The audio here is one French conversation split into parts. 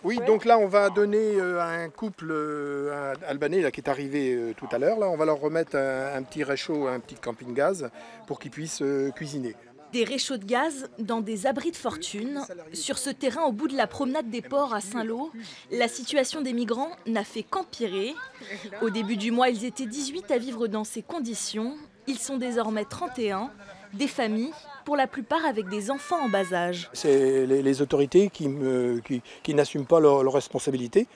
Oui, donc là, on va donner à un couple albanais là, qui est arrivé tout à l'heure. Là, on va leur remettre un petit réchaud, un petit camping-gaz pour qu'ils puissent cuisiner. Des réchauds de gaz dans des abris de fortune. Sur ce terrain au bout de la promenade des ports à Saint-Lô, la situation des migrants n'a fait qu'empirer. Au début du mois, ils étaient 18 à vivre dans ces conditions. Ils sont désormais 31, des familles, pour la plupart avec des enfants en bas âge. C'est les autorités qui n'assument pas leurs responsabilités.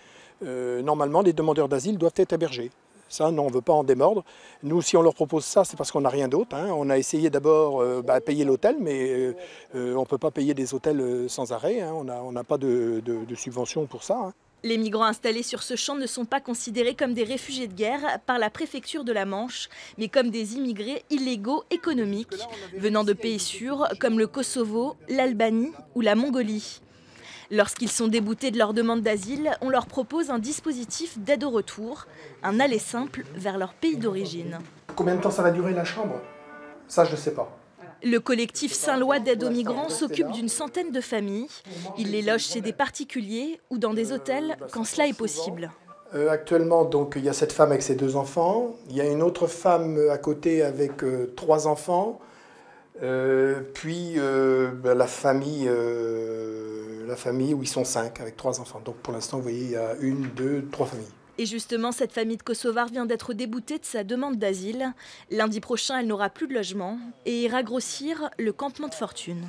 Normalement, les demandeurs d'asile doivent être hébergés. Ça, non, on ne veut pas en démordre. Nous, si on leur propose ça, c'est parce qu'on n'a rien d'autre. On a essayé d'abord payer l'hôtel, mais on ne peut pas payer des hôtels sans arrêt. On n'a pas de subvention pour ça. Les migrants installés sur ce champ ne sont pas considérés comme des réfugiés de guerre par la préfecture de la Manche, mais comme des immigrés illégaux économiques, venant de pays sûrs comme le Kosovo, l'Albanie ou la Mongolie. Lorsqu'ils sont déboutés de leur demande d'asile, on leur propose un dispositif d'aide au retour, un aller simple vers leur pays d'origine. Combien de temps ça va durer la chambre? Ça, je ne sais pas. Le collectif Saint-Lois d'aide aux migrants s'occupe d'une centaine de familles. Il les loge chez des particuliers ou dans des hôtels quand cela est possible. Actuellement, donc, il y a cette femme avec ses 2 enfants. Il y a une autre femme à côté avec 3 enfants. Puis la famille où ils sont 5 avec 3 enfants. Donc pour l'instant, vous voyez, il y a 1, 2, 3 familles. Et justement, cette famille de Kosovars vient d'être déboutée de sa demande d'asile. Lundi prochain, elle n'aura plus de logement et ira grossir le campement de fortune.